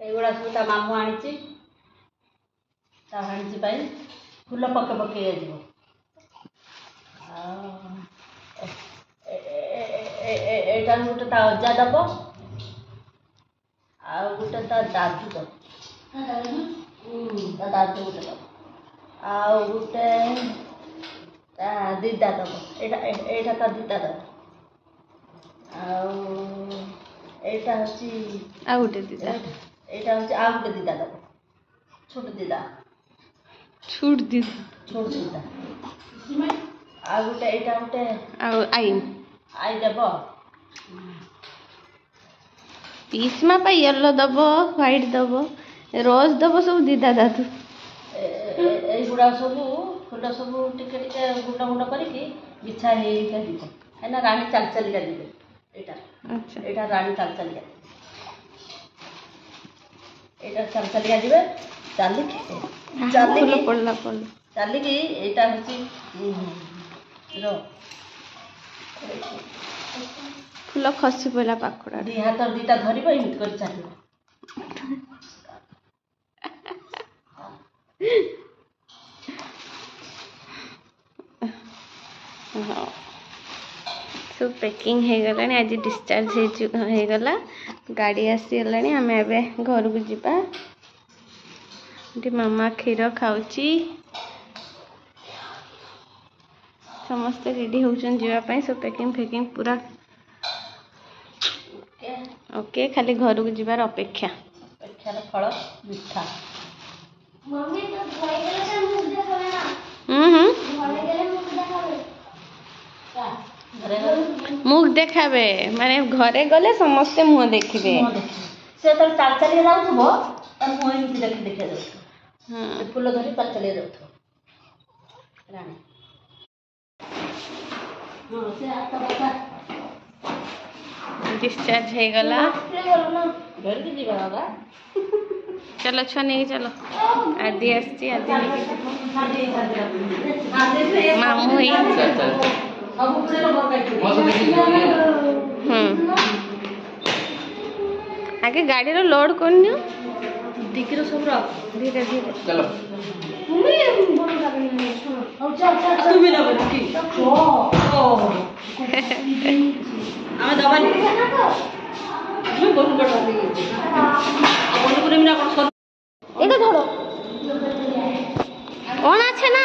এইগুলা ସବୁ ତା ମାମୁଁ ଆଣିଛି ତା ଭାଣିଜୀ ପାଇଁ ଫୁଲ ପକେ ପକେଇ ଯିବ ଏଇଟା ଗୋଟେ ତା ଅଜା ଦବ ଆଉ ଗୋଟେ ତା ଦାଦୁ ଦବ ତା ଦାଦୁ ଗୋଟେ ଦବ ଆଉ ଗୋଟେ ତା ଦିଦା ଦବ ଏଇଟା ତା ଦିଦା ଦବ ଆଉ ଏଇଟା ହଉଛି ଆଉ ଗୋଟେ ଦିଦା ଏଇଟା ହଉଛି ଆଉ ଗୋଟେ ଦିଦା ଦବ ଛୋଟ ଦିଦା ଛୋଟ ଦିଦା ଆଉ ଗୋଟେ ଏଇଟା ଗୋଟେ ଆଉ ଆଇ ଦେବ ପିସ୍ମା ପାଇଁ ୟେଲୋ ଦବ ହ୍ୱାଇଟ୍ ଦବ ରୋଜ୍ ଦବ ସବୁ ଦିଦା ଦାଦୁ এইଗୁଡ଼ା ସବୁ ଫୁଲ ସବୁ ଟିକେ ଟିକେ ଗୁଣ୍ଡ ଗୁଣ୍ଡ କରିକି ବିଛା ହେଇକା ଯିବ କାହିଁକିନା ରାଣୀ ଚାଲି ଚାଲିକା ଯିବେ ଏଇଟା ରାଣୀ ଚାଲି ଚାଲିକା ଏଇଟା ଚାଲି ଚାଲିକା ଯିବେ ଚାଲିକି ଚାଲିକି ଏଇଟା ହଉଛି ଫୁଲ ଖସି ପଇଲା ପାଖୁଡ଼ା ଦି ହାତ ଦିଟା ଧରିବ ଏମିତି କରି ଚାଲିବ सब पैकिंग हो गलानी आज डिस्चार्ज हो गला गाड़ी आसीगलानी आम ए घर को जीवा मामा क्षीर खाऊची समस्ते रेडी होचन जीवाई सब पैकिंग फैकिंग पूरा ओके खाली घर को जीवार अपेक्षा फल मिठा मुख देखाबे माने घरे गले समस्ते मुह देखिबे से तो चाल चली जाउथबो त मुह एमती देखि देखि जाउथबो हां फूल धरी चाल चली जाउथबो रानी हां से आता बता डिस्चार्ज हो गला घर की जीवा बाबा चलो छुआ नहीं चलो आदि आदि मामू ही आगे गाड़ी रो लोड कर दिखी रो सब धीरे धीरे चलो तू भी ना की ओ हमें दबानी मैं बोल पड़ा दी बोल করে মিনা কোন এটা ধরো অন আছে না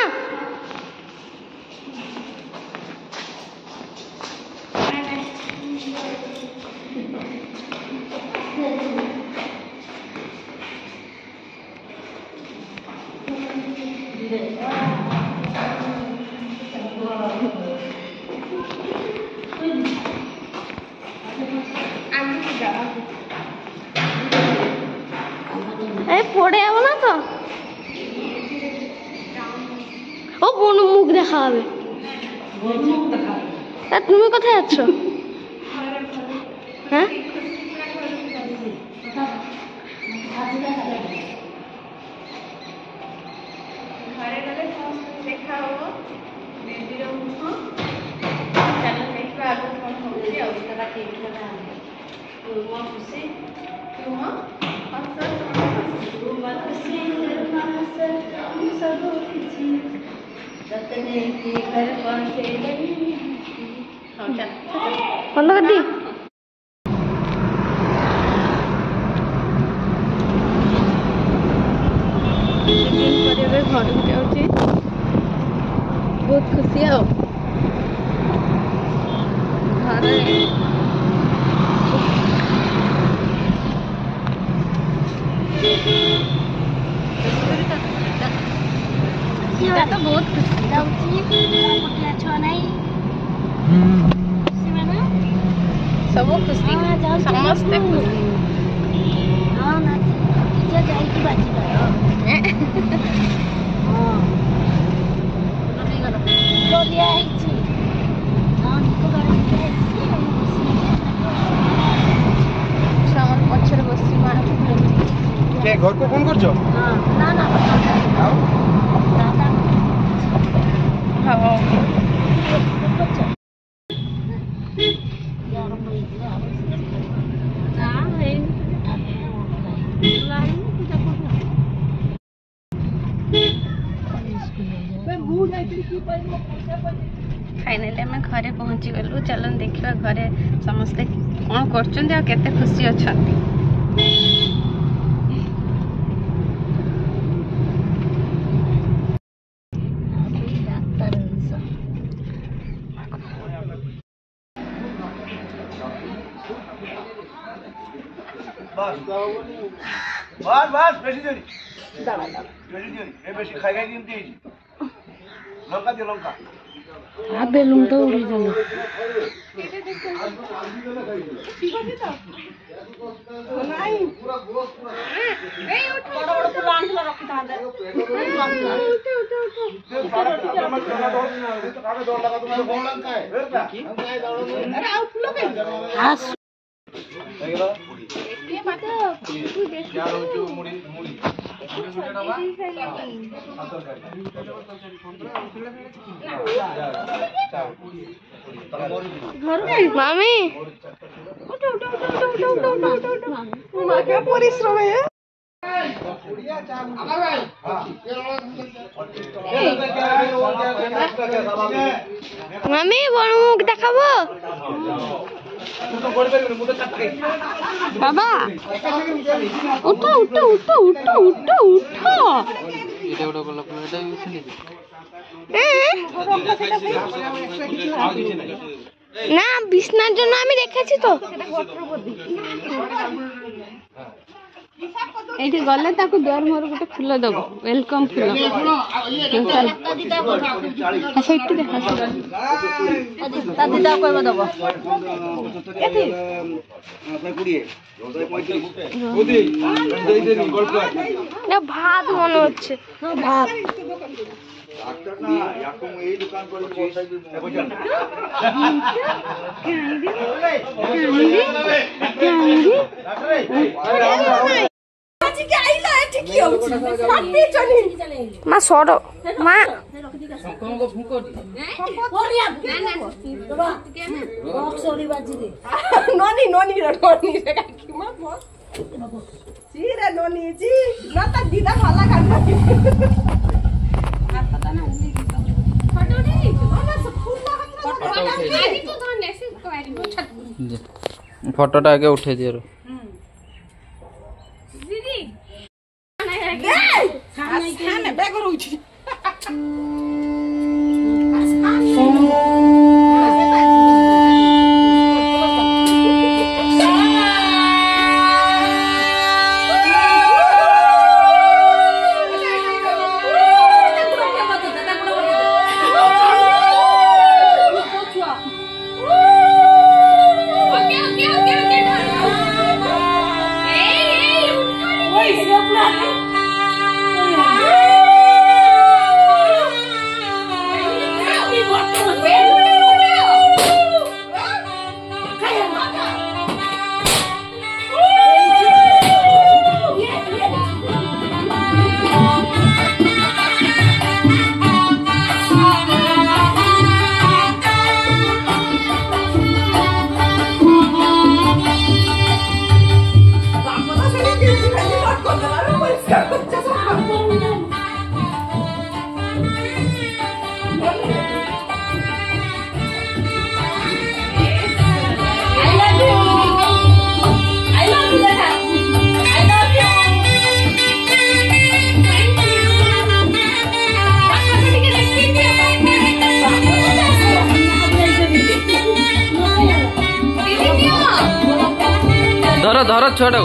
পড়ে যাবো না তো ও বোন মুখ দেখা হবে তুমি কোথায় যাচ্ছ হ্যাঁ ঘরে গেলে দেখা হবো দিদির মুখ চালু দেখবা আগে কোন হচ্ছে ଆଉ তারা কেকটা না মা খুশি তুই মা ଭଲ କରିଦି ଏବେ ଘରକୁ ଯାଉଛି ବହୁତ ଖୁସି ଆଉ ଘରେ तो बहुत खुशी सब खुशी समस्ते खुशी पछर बसी घर को कौन कर फाइनाली आम घरे पहुँची गलु। चलन देखा घरे समस्ते कौन कर खुशी अच्छा। बस बस बस बेसी देरी बेसी खाई खाई दिए लंका दियो लंका बेलुन तो उड़ी गल। मामी क्या परिश्रम है मामी बड़ मुख देखाब बाबा उठ उठ उठ उठ उठ उठ ना बिस्नार जন্য আমি দেখেছি তো এইটি গলে তাকু দুয়ার মোর গোটে ফুল দেব ওয়েলকম ফুল আচ্ছা একটু দেখা দাদি দাও কইব দেব এতি না ভাত মনে হচ্ছে ভাত মা সর মা ননি ননি ননি রে ননি জি না তা দিদা ভালো কান্না फोटोटा आगे उठे दियो दीदी खाने बैग रोची धर धर छोड़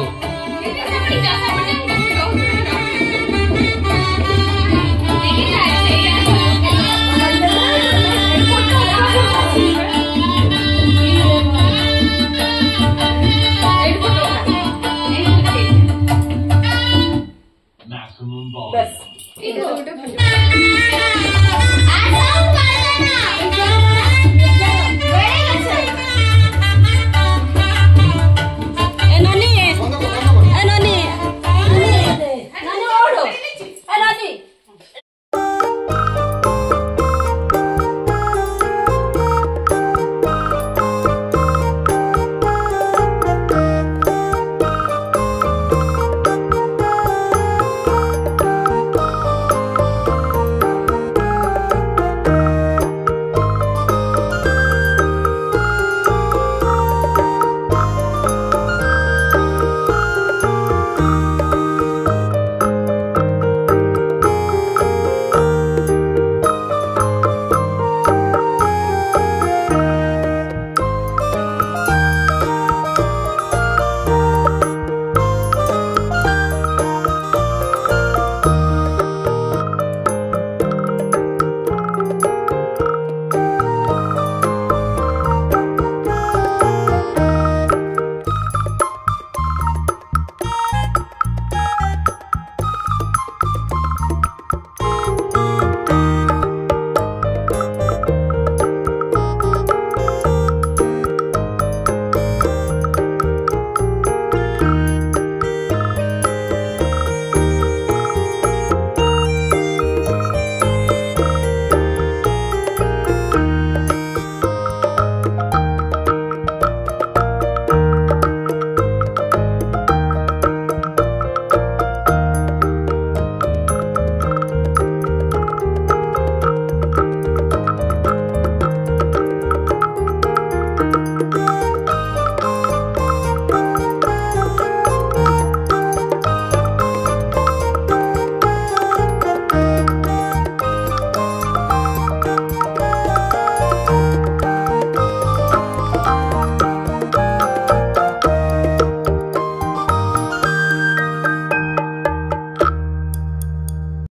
बस